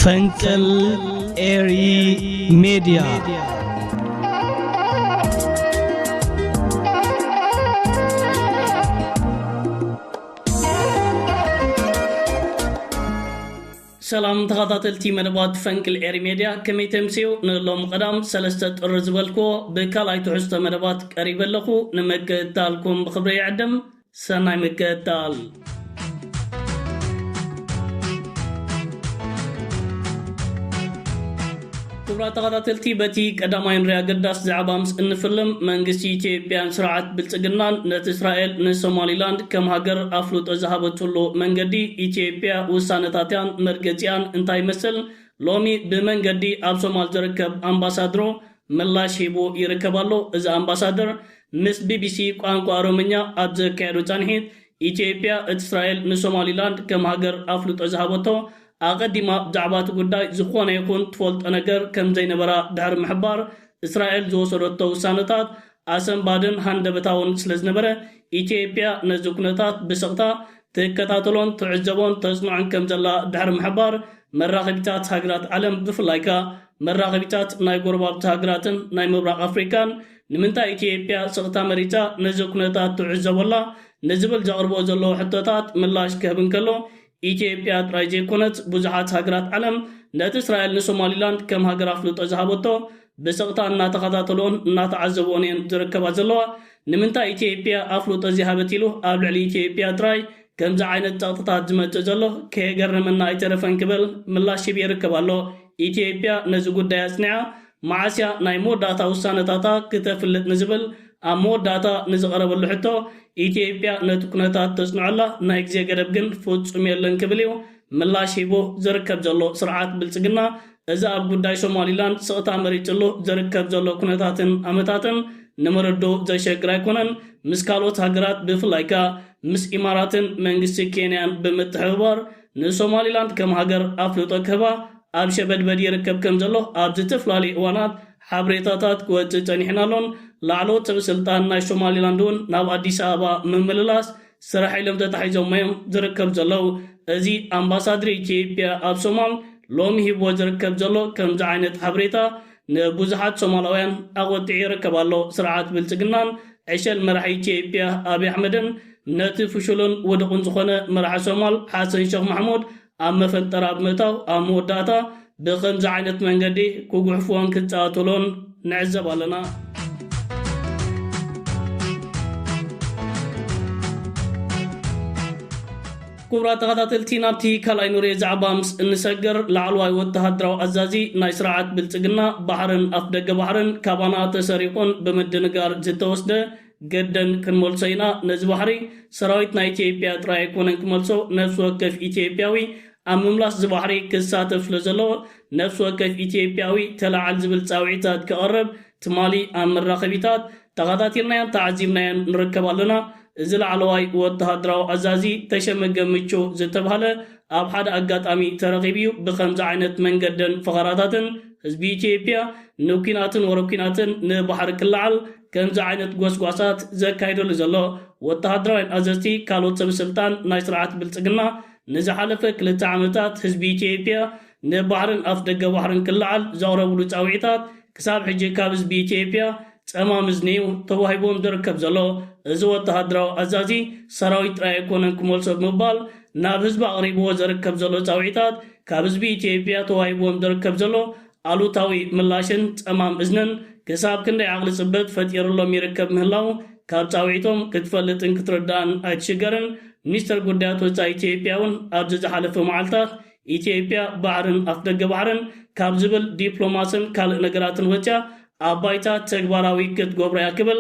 ፈንቅል ኤሪ ሚዲያ ሰላም ተኸታተልቲ መደባት ፈንቅል ኤሪ ሚዲያ ከመይተምሲው ንሎም ቀዳም ሰለስተ ጥር ዝበልኮ በካላይ ትሕዝቶ መደባት ቀሪበለኹ ንመገታልኩም ብኽብሪ ይዕድም ሰናይ መገታል ክብራት ተኸታተልቲ በቲ ቀዳማይ ንሪያ ገዳስ ዛዕባ ምስ እንፍልም መንግስቲ ኢትዮጵያን ስርዓት ብልጽግናን ነት እስራኤል ንሶማሊላንድ ከም ሃገር አፍሉጦ ዝሃበትሉ መንገዲ ኢትዮጵያ ውሳነታትያን መርገጽያን እንታይ መስል ሎሚ ብመንገዲ ኣብ ሶማል ዝርከብ ኣምባሳደሮ ምላሽ ሂቡ ይርከባሎ እዚ ኣምባሳደር ምስ ቢቢሲ ቋንቋ ኦሮምኛ ኣብ ዘካየዶ ጻንሒት ኢትዮጵያ እስራኤል ንሶማሊላንድ ከም ሃገር አፍሉጦ ዝሃበቶ أقدم دعوات قداي زخوان يكون تفولت أنجر كم زين برا دهر محبار إسرائيل زوسرت توسانتات أسم بعدين هند بتاون سلز نبرة إثيوبيا نزوكنتات بسقطة تكتاتلون تعجبون تصنعن كم زلا دهر محبار مراقبتات هجرات علم بفلايكا مراقبتات ناي قرباب هجراتن ناي مبرق أفريكان نمنتا إثيوبيا سقطة مريتا نزوكنتات تعجب الله نزبل جاربو زلو حتتات ملاش كهبن كلو ኢትዮጵያ ጥራይ ኮነት ብዙሓት ሃገራት ዓለም ነቲ እስራኤል ንሶማሊላንድ ከም ሃገር አፍልጦ ዝሃበቶ በሰቅታ እናተኸታተሎን እናተዓዘቦን ዝርከባ ዘለዋ ንምንታይ ኢትዮጵያ አፍልጦ ዝሃበት ኢሉ ኣብ ልዕሊ ኢትዮጵያ ጥራይ ከምዚ ዓይነት ጸጥታት ዝመጽእ ዘሎ ከገረመና ኣይተረፈን ክብል ምላሽ ይርከባሎ ኢትዮጵያ ነዚ ጉዳይ ኣጽኒዓ ማዓስያ ናይ ሞዳታ ውሳነታታ ክትፍልጥ ንዝብል ኣብ ሞዳታ ንዝቐረበሉ ሕቶ ኢትዮጵያ ነቲ ኩነታት ተጽንዐላ ናይ ግዜ ገደብ ግን ፍጹም የለን ክብል እዩ ምላሽ ሂቡ ዝርከብ ዘሎ ስርዓት ብልጽግና እዚ ኣብ ጉዳይ ሶማሊላንድ ስቕታ መሪፅሉ ዝርከብ ዘሎ ኩነታትን ኣመታትን ንምርዶ ዘሸግር ኣይኮነን ምስ ካልኦት ሃገራት ብፍላይካ ምስ ኢማራትን መንግስቲ ኬንያን ብምትሕብባር ንሶማሊላንድ ከም ሃገር ኣፍልጦ ክህባ ኣብ ሸበድበድ ይርከብ ከም ዘሎ ኣብ ዝተፈላለዩ እዋናት ሓበሬታታት ክወፅእ ጸኒሕናሎን ላዕሎት ሰበስልጣን ናይ ሶማሊላንድ እውን ናብ ኣዲስ ኣበባ ምምልላስ ስራሕ ኢሎም ተታሒዞም እዮም ዝርከብ ዘለው እዚ ኣምባሳደር ኢትዮጵያ ኣብ ሶማል ሎሚ ሂቦ ዝርከብ ዘሎ ከምዚ ዓይነት ሓበሬታ ንብዙሓት ሶማላውያን ኣቆጢዑ ይርከባሎ ስርዓት ብልጽግናን ዕሸል መራሒ ኢትዮጵያ ኣብይ ኣሕመድን ነቲ ፍሹልን ውድቕን ዝኾነ መራሒ ሶማል ሓሰን ሼክ መሕሙድ ኣብ መፈንጠራ ብምእታው ኣብ መወዳእታ ብኸምዚ ዓይነት መንገዲ ክጉሕፍዎን ክጻወትሎን ንዕዘብ ኣለና كبرات تغطاتلتي نابتي كالاي نوري زعبا مس انسجر لعلواي وتهدراو عزازي ناي سرعات بلتقنا بحرن افدق بحرن كابانا تسريقون بمدنقار زتوسده قدن كنمولسينا نزبحري سراويت ناي إثيوبيا تراي كونن كمولسو نفس وكف إثيوبياوي أمملاس زبحري كساتف لزلو نفس وكف إثيوبياوي تلعال زبل تاوعيتات كقرب تمالي أمر راقبيتات تغطاتينا تعزيمنا نركبالنا إذا علواي وتهدراو عزازي تشمج ميتشو زتبهله أب حد أقطامي ترغيبيو بخمس عينت من قدن فقراتاتن حزبي إثيوبيا نوكيناتن وروكيناتن نبحر كلعل كمز عينت قوسقوسات زكايدو لزلو وتهدراو عزازي كالو سبسلطان نايسرعات بلصقنا نزحلفه كلتا عمتات حزبي إثيوبيا نبحرن أفدق بحرن كلعل زوربلو تعويتات كساب حجي كابز بي إثيوبيا تمام زنيو توهيبون دركب زلو ازو تهدراو عزازي سراويت راي كونن كمولسو مبال ناب حزب قريبو زركب زلو تعويتات كابز بي إثيوبيا توهيبون دركب زلو አሉ ታዊ ምላሽን ተማም እዝነን ከሳብ ክንደ ያግል ጽበት ፈጥየሩሎም ይርከብ ምህላው ካብ ጻውዒቶም ክትፈልጥን ክትረዳን ኣይትሽገርን ሚኒስተር ጉዳያት ወጻኢ ኢትዮጵያውን ኣብ ዝሓለፈ መዓልታት ኢትዮጵያ ባሕርን ኣፍደገ ባሕርን ካብ ዝብል ዲፕሎማስን ካልእ ነገራትን ወጻ ኣባይታ ተግባራዊ ክትገብራ ክብል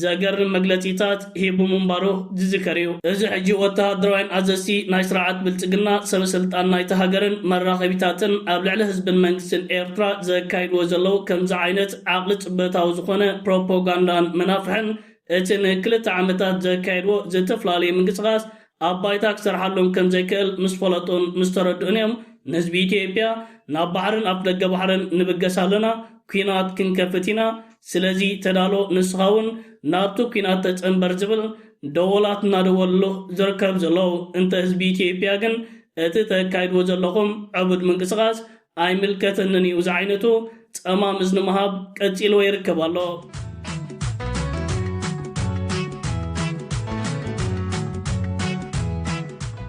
ዘገርም መግለጺታት ሂቡ ምንባሮ ዝዝከሪው እዚ ሕጂ ወተሃደራውን ኣዘሲ ናይ ስርዓት ብልጽግና ሰበስልጣን ናይ ተሃገርን መራኸቢታትን ኣብ ልዕሊ ህዝብን መንግስትን ኤርትራ ዘካይድዎ ዘለው ከምዚ ዓይነት ዓቕሊ ጽበታዊ ዝኾነ ፕሮፓጋንዳን መናፍሕን እቲ ንክልተ ዓመታት ዘካይድዎ ዝተፈላለዩ ምንቅስቓስ ኣባይታ ክሰርሓሎም ከም ዘይክእል ምስ ፈለጡን ምስ ተረድኡን እዮም ንህዝቢ ኢትዮጵያ ናብ ባሕርን ኣብ ደገ ባሕርን ንብገስ ኣለና ኩናት ክንከፍቲና ስለዚ ተዳሎ ንስኻውን ናብቱ ኩናት ተጸንበር ዝብል ደወላት እናደወሉ ዝርከብ ዘለው እንተ ህዝቢ ኢትዮጵያ ግን እቲ ተካይድዎ ዘለኹም ዕቡድ ምንቅስቓስ ኣይምልከተንን እዩ ዝዓይነቱ ጸማም ዝንመሃብ ቀጺሎ ይርከብ ኣሎ።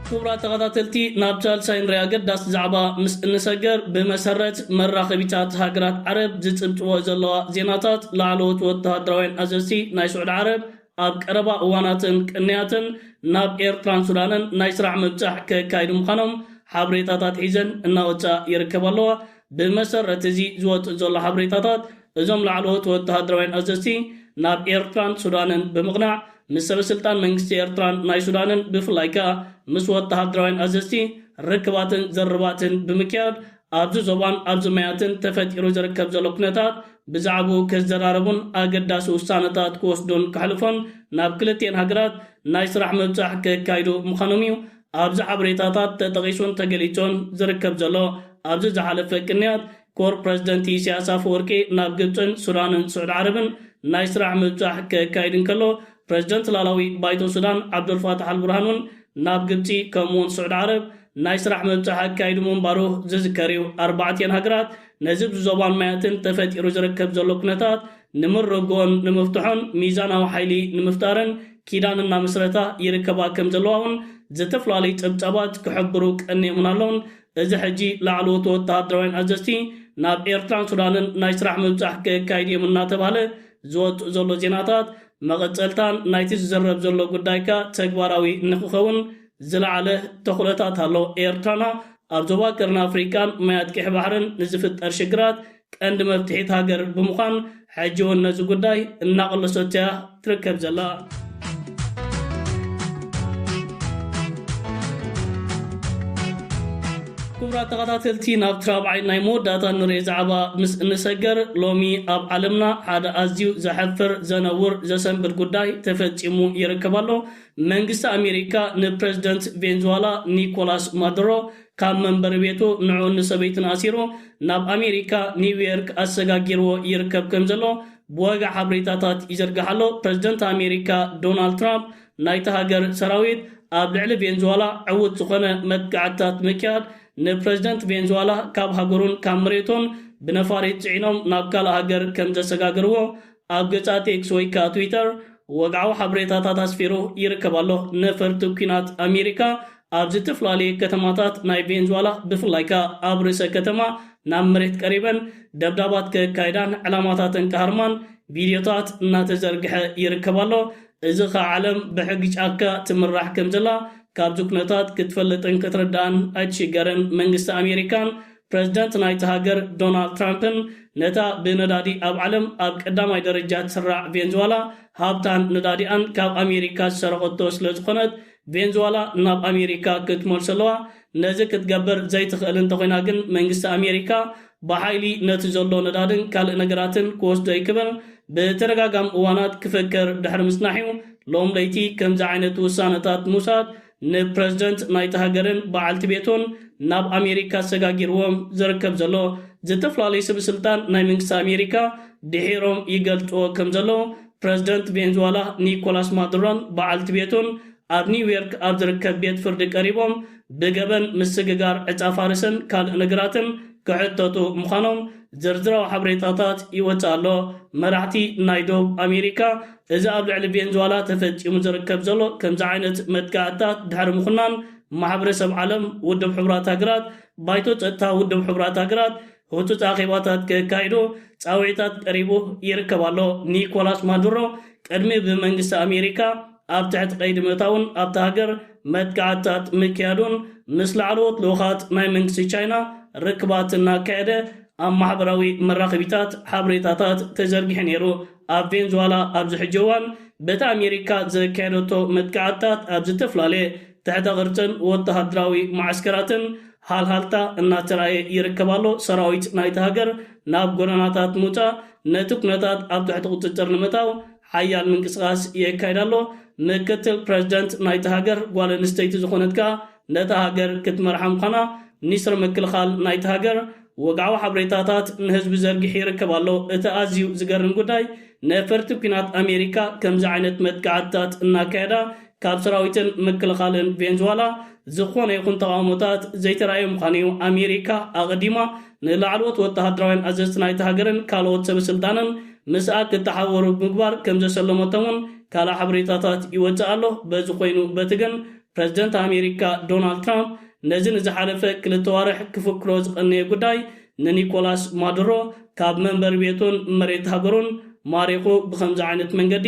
ክቡራት ተኸታተልቲ ናብ ሳልሳይ ንሪኣ ገዳስ ዛዕባ ምስ እንሰገር ብመሰረት መራኸቢታት ሃገራት ዓረብ ዝፅብጭቦ ዘለዋ ዜናታት ላዕለዎት ወተሃደራውያን ኣዘዝቲ ናይ ስዑድ ዓረብ ኣብ ቀረባ እዋናትን ቅንያትን ናብ ኤርትራን ሱዳንን ናይ ስራሕ ምብፃሕ ከካይዱ ምዃኖም ሓበሬታታት ሒዘን እናወፃ ይርከብ ኣለዋ። ብመሰረት እዚ ዝወፅእ ዘሎ ሓበሬታታት እዞም ላዕለዎት ወተሃደራውያን ኣዘዝቲ ናብ ኤርትራን ሱዳንን ብምቕናዕ ምስ ሰበስልጣን መንግስቲ ኤርትራን ናይ ሱዳንን ብፍላይ ከዓ ምስ ወተሃደራውያን ኣዘዝቲ ርክባትን ዘርባትን ብምክያድ ኣብዚ ዞባን ኣብዚ ማያትን ተፈጢሩ ዝርከብ ዘሎ ኩነታት ብዛዕባኡ ከዘራረቡን ኣገዳሲ ውሳነታት ክወስዱን ክሕልፎን ናብ ክልቴን ሃገራት ናይ ስራሕ ምብፃሕ ከካይዱ ምዃኖም እዩ ኣብዚ ሓበሬታታት ተጠቒሱን ተገሊፆን ዝርከብ ዘሎ። ኣብዚ ዝሓለፈ ቅንያት ኮር ፕረዚደንት ኢሳያስ አፈወርቂ ናብ ግብፅን ሱዳንን ስዑድ ዓረብን ናይ ስራሕ ምብፃሕ ከካይድን ከሎ ፕረዚደንት ላላዊ ባይቶ ሱዳን ዓብዱልፋታሕ አልቡርሃኑን ናብ ግብፂ ከምኡውን ስዑድ ዓረብ ናይ ስራሕ ምብፃሕ ኣካይዱ ምንባሩ ዝዝከር እዩ። ኣርባዕተን ሃገራት ነዚ ብዞባን ማያትን ተፈጢሩ ዝርከብ ዘሎ ኩነታት ንምርግኦን ንምፍትሖን ሚዛናዊ ሓይሊ ንምፍጣርን ኪዳን እናመስረታ ይርከባ ከም ዘለዋ እውን ዝተፈላለዩ ፀብፀባት ክሕብሩ ቀኒዮምን ኣለውን። እዚ ሕጂ ላዕለዎት ወተሃደራውያን ኣዘዝቲ ናብ ኤርትራን ሱዳንን ናይ ስራሕ ምብፃሕ ከካይድ እዮም እናተባህለ ዝወፅኡ ዘሎ ዜናታት መቐፀልታን ናይቲ ዝዘረብ ዘሎ ጉዳይካ ተግባራዊ ንክኸውን ዝለዓለ ተኽእሎታት ኣሎ። ኤርትራና ኣብ ዞባ ቀርኒ ኣፍሪካን ማያት ቅሕ ባሕርን ንዝፍጠር ሽግራት ቀንዲ መፍትሒት ሃገር ብምዃን ሕጂ እውን ነዚ ጉዳይ እናቐለሶት እያ ትርከብ ዘላ። ክቡራት ተኸታተልቲ ናብ ትራብዓይ ናይ መወዳእታ ንሪኦ ዛዕባ ምስ እንሰገር ሎሚ ኣብ ዓለምና ሓደ ኣዝዩ ዘሕፍር ዘነውር ዘሰንብድ ጉዳይ ተፈፂሙ ይርከብ ኣሎ። መንግስቲ ኣሜሪካ ንፕረዚደንት ቬንዙዋላ ኒኮላስ ማዱሮ ካብ መንበሪ ቤቱ ንዑ ንሰበይትን ኣሲሩ ናብ ኣሜሪካ ኒውዮርክ ኣሰጋጊርዎ ይርከብ ከም ዘሎ ብወጋዕ ሓበሬታታት ይዘርግሕ ኣሎ። ፕረዚደንት ኣሜሪካ ዶናልድ ትራምፕ ናይቲ ሃገር ሰራዊት ኣብ ልዕሊ ቬንዙዋላ ዕውት ዝኾነ መጥቃዕትታት ምክያድ ንፕረዚደንት ቬንዙዋላ ካብ ሃገሩን ካብ መሬቶን ብነፋሪት ጽዒኖም ናብ ካልእ ሃገር ከም ዘሰጋግርዎ ኣብ ገጻት ኤክስ ወይ ከዓ ትዊተር ወግዓዊ ሓበሬታታት ኣስፊሩ ይርከብ ኣሎ። ነፈርቲ ኩናት ኣሜሪካ ኣብ ዝተፈላለዩ ከተማታት ናይ ቬንዙዋላ ብፍላይ ከዓ ኣብ ርእሰ ከተማ ናብ መሬት ቀሪበን ደብዳባት ከካይዳን ዕላማታትን ከሃርማን ቪድዮታት እናተዘርግሐ ይርከብ ኣሎ። እዚ ከዓ ዓለም ብሕጊ ጫካ ትምራሕ ከም ዘላ ካብዚ ኩነታት ክትፈልጥን ክትርዳእን ኣይትሽገርን። መንግስቲ ኣሜሪካን ፕረዚደንት ናይቲ ሃገር ዶናልድ ትራምፕን ነታ ብነዳዲ ኣብ ዓለም ኣብ ቀዳማይ ደረጃ ትስራዕ ቬንዙዋላ ሃብታን ነዳዲኣን ካብ ኣሜሪካ ዝሰረቐቶ ስለ ዝኾነት ቬንዙዋላ ናብ ኣሜሪካ ክትመልስ ኣለዋ። ነዚ ክትገበር ዘይትኽእል እንተኮይና ግን መንግስቲ ኣሜሪካ ብሓይሊ ነቲ ዘሎ ነዳድን ካልእ ነገራትን ክወስዶ ይክብል ብተደጋጋሚ እዋናት ክፈክር ድሕሪ ምጽናሕ እዩ። ሎም ለይቲ ከምዚ ዓይነት ውሳነታት ምውሳድ ንፕረዚደንት ናይቲ ሃገርን በዓልቲ ቤቶን ናብ ኣሜሪካ ሰጋጊርዎም ዝርከብ ዘሎ ዝተፈላለዩ ሰበስልጣን ናይ መንግስቲ ኣሜሪካ ድሒሮም ይገልጽዎ ከም ዘሎ ፕረዚደንት ቬንዙዋላ ኒኮላስ ማዱሮን በዓልቲ ቤቶን ኣብ ኒውዮርክ ኣብ ዝርከብ ቤት ፍርዲ ቀሪቦም ብገበን ምስግጋር ዕፃ ፋርስን ካልእ ነገራትን ክሕተቱ ምዃኖም ዝርዝራዊ ሓበሬታታት ይወፅእ ኣሎ። መራሕቲ ናይ ደቡብ ኣሜሪካ እዚ ኣብ ልዕሊ ቬንዙዋላ ተፈፂሙ ዝርከብ ዘሎ ከምዚ ዓይነት መጥቃዕትታት ድሕሪ ምኹናን ማሕበረሰብ ዓለም ውድብ ሕቡራት ሃገራት ባይቶ ፀጥታ ውድብ ሕቡራት ሃገራት ህፁፅ ኣኼባታት ከካይዱ ፃውዒታት ቀሪቡ ይርከብ ኣሎ። ኒኮላስ ማዱሮ ቅድሚ ብመንግስቲ ኣሜሪካ ኣብ ትሕቲ ቀይዲ ምእታውን ኣብቲ ሃገር መጥቃዕትታት ምክያዱን ምስ ላዕለዎት ልኡኻት ናይ መንግስቲ ቻይና ርክባት እናካየደ ኣብ ማሕበራዊ መራኸቢታት ሓበሬታታት ተዘርጊሑ ነይሩ። ኣብ ቬንዙዋላ ኣብዚ ሕጂ እዋን በቲ ኣሜሪካ ዘካየደቶ መጥቃዕትታት ኣብ ዝተፈላለየ ትሕተ ቅርፅን ወተሃደራዊ ማዕስከራትን ሃልሃልታ እናተረኣየ ይርከብ ኣሎ። ሰራዊት ናይቲ ሃገር ናብ ጎደናታት ምውፃእ ነቲ ኩነታት ኣብ ትሕቲ ቁፅጥር ንምእታው ሓያል ምንቅስቃስ የካይድ ኣሎ። ምክትል ፕረዚደንት ናይቲ ሃገር ጓል ኣንስተይቲ ዝኾነት ከዓ ነታ ሃገር ክትመርሓ ምዃና ሚኒስትሪ ምክልኻል ናይቲ ሃገር ወግዓዊ ሓበሬታታት ንህዝቢ ዘርጊሕ ይርከብ ኣሎ። እቲ ኣዝዩ ዝገርም ጉዳይ ነፈርቲ ኩናት ኣሜሪካ ከምዚ ዓይነት መጥቃዕትታት እናካየዳ ካብ ሰራዊትን ምክልኻልን ቬንዙዌላ ዝኾነ ይኹን ተቃውሞታት ዘይተራእዩ ምዃኑ ኣሜሪካ ኣቐዲማ ንላዕለዎት ወተሃደራውያን ኣዘዝቲ ናይቲ ሃገርን ካልኦት ሰብ ስልጣንን ምስኣ ክተሓወሩ ምግባር ከም ዘሰለመቶምን ካልእ ሓበሬታታት ይወፅእ ኣሎ። በዚ ኮይኑ በቲ ግን ፕረዚደንት ኣሜሪካ ዶናልድ ትራምፕ ነዚ ንዝሓለፈ 2 ወርሕ ክፍክሮ ዝቐነየ ጉዳይ ንኒኮላስ ማዱሮ ካብ መንበሪ ቤቱን መሬት ሃገሩን ማሪኹ ብከምዚ ዓይነት መንገዲ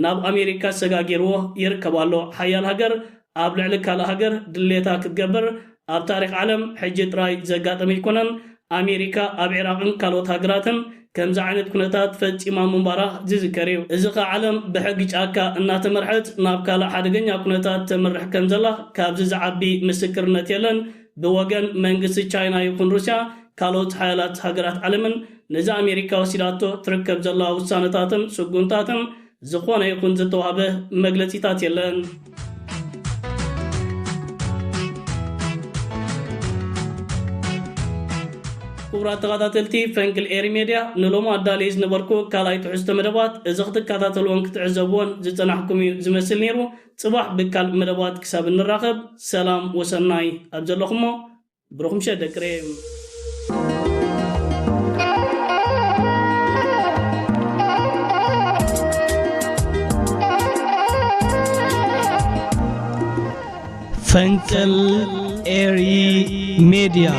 ናብ ኣሜሪካ ሰጋጊርዎ ይርከብ ኣሎ። ሓያል ሃገር ኣብ ልዕሊ ካልእ ሃገር ድሌታ ክትገብር ኣብ ታሪክ ዓለም ሕጂ ጥራይ ዘጋጠመ ይኮነን። ኣሜሪካ ኣብ ኢራቅን ካልኦት ሃገራትን ከምዚ ዓይነት ኩነታት ፈፂማ ምንባራ ዝዝከር እዩ። እዚ ኸ ዓለም ብሕጊ ጫካ እናተመርሐት ናብ ካልእ ሓደገኛ ኩነታት ተመርሕ ከም ዘላ ካብዚ ዝዓቢ ምስክርነት የለን። ብወገን መንግስቲ ቻይና ይኹን ሩስያ ካልኦት ሓያላት ሃገራት ዓለምን ነዚ ኣሜሪካ ወሲዳቶ ትርከብ ዘላ ውሳነታትን ስጉምታትን ዝኾነ ይኹን ዝተዋህበ መግለፂታት የለን። ክቡራት ተኸታተልቲ ፈንቅል ኤሪ ሜድያ ንሎሚ ኣዳልየ ዝነበርኩ ካልኣይ ትሕዝቶ መደባት እዚ ክትከታተልዎን ክትዕዘብዎን ዝፀናሕኩም እዩ ዝመስል ነይሩ። ፅባሕ ብካልእ መደባት ክሳብ እንራኸብ ሰላም ወሰናይ ኣብ ዘለኹሞ ብሩኹም ሸደቅሬ ፈንቅል ኤሪ ሜድያ